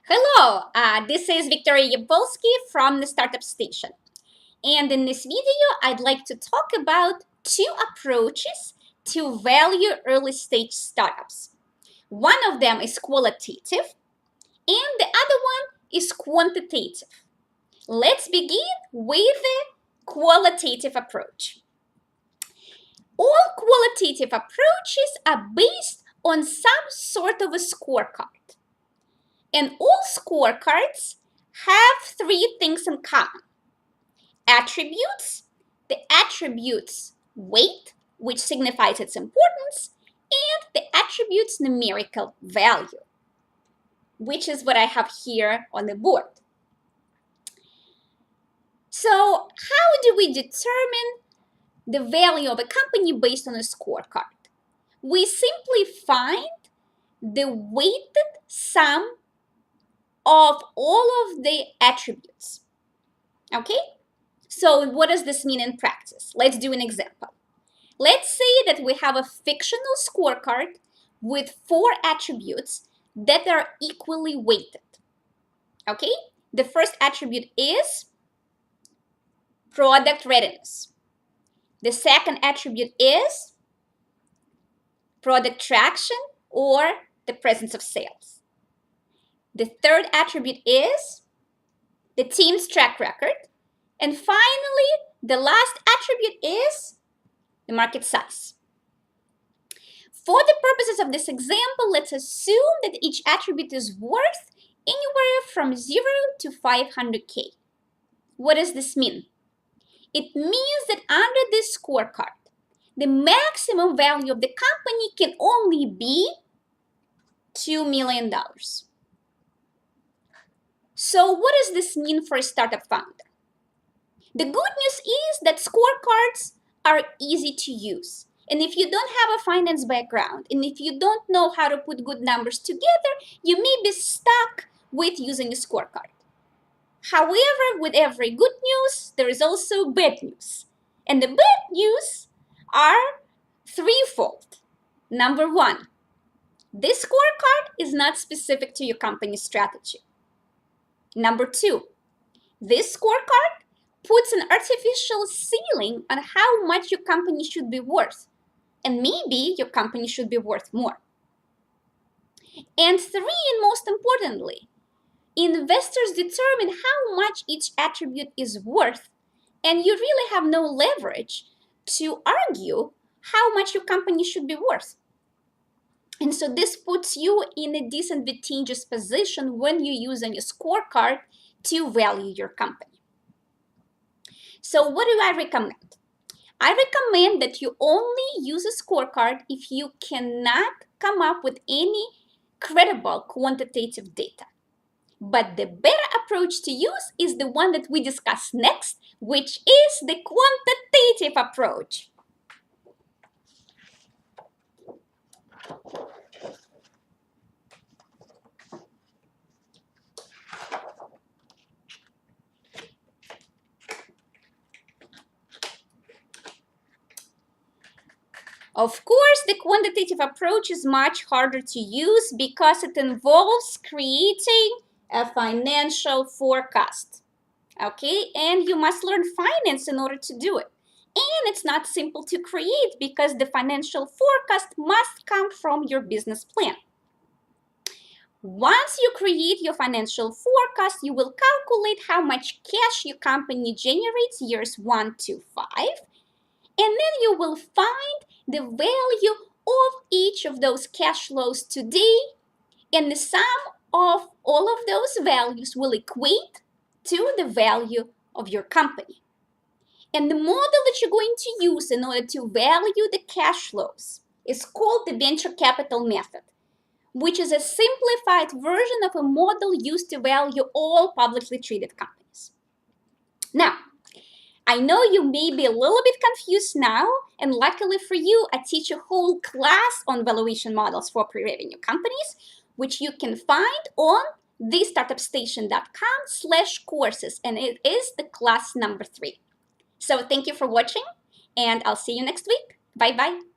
Hello, this is Victoria Yampolsky from the Startup Station. And in this video, I'd like to talk about two approaches to value early stage startups. One of them is qualitative, and the other one is quantitative. Let's begin with the qualitative approach. All qualitative approaches are based on some sort of a scorecard. And all scorecards have three things in common. Attributes, the attribute's weight, which signifies its importance, and the attribute's numerical value, which is what I have here on the board. So how do we determine the value of a company based on a scorecard? We simply find the weighted sum of all of the attributes. Okay? So what does this mean in practice? Let's do an example. Let's say that we have a fictional scorecard with 4 attributes that are equally weighted. Okay? The first attribute is product readiness. The second attribute is product traction or the presence of sales. The third attribute is the team's track record. And finally, the last attribute is the market size. For the purposes of this example, let's assume that each attribute is worth anywhere from 0 to 500K. What does this mean? It means that under this scorecard, the maximum value of the company can only be $2 million. So what does this mean for a startup founder? The good news is that scorecards are easy to use. And if you don't have a finance background, and if you don't know how to put good numbers together, you may be stuck with using a scorecard. However, with every good news, there is also bad news. And the bad news are threefold. Number one, this scorecard is not specific to your company's strategy. Number two, this scorecard puts an artificial ceiling on how much your company should be worth. And maybe your company should be worth more. And three, and most importantly, investors determine how much each attribute is worth, and you really have no leverage to argue how much your company should be worth. And so this puts you in a disadvantageous position when you're using a scorecard to value your company. So what do I recommend? I recommend that you only use a scorecard if you cannot come up with any credible quantitative data. But the better approach to use is the one that we discuss next, which is the quantitative approach. Of course, the quantitative approach is much harder to use because it involves creating a financial forecast. Okay, and you must learn finance in order to do it. And it's not simple to create because the financial forecast must come from your business plan. Once you create your financial forecast, you will calculate how much cash your company generates years 1 to 5. And then you will find the value of each of those cash flows today, and the sum of all of those values will equate to the value of your company. And the model that you're going to use in order to value the cash flows is called the venture capital method, which is a simplified version of a model used to value all publicly traded companies. Now, I know you may be a little bit confused now, and luckily for you, I teach a whole class on valuation models for pre-revenue companies, which you can find on thestartupstation.com/courses, and it is the class number 3. So thank you for watching, and I'll see you next week. Bye-bye.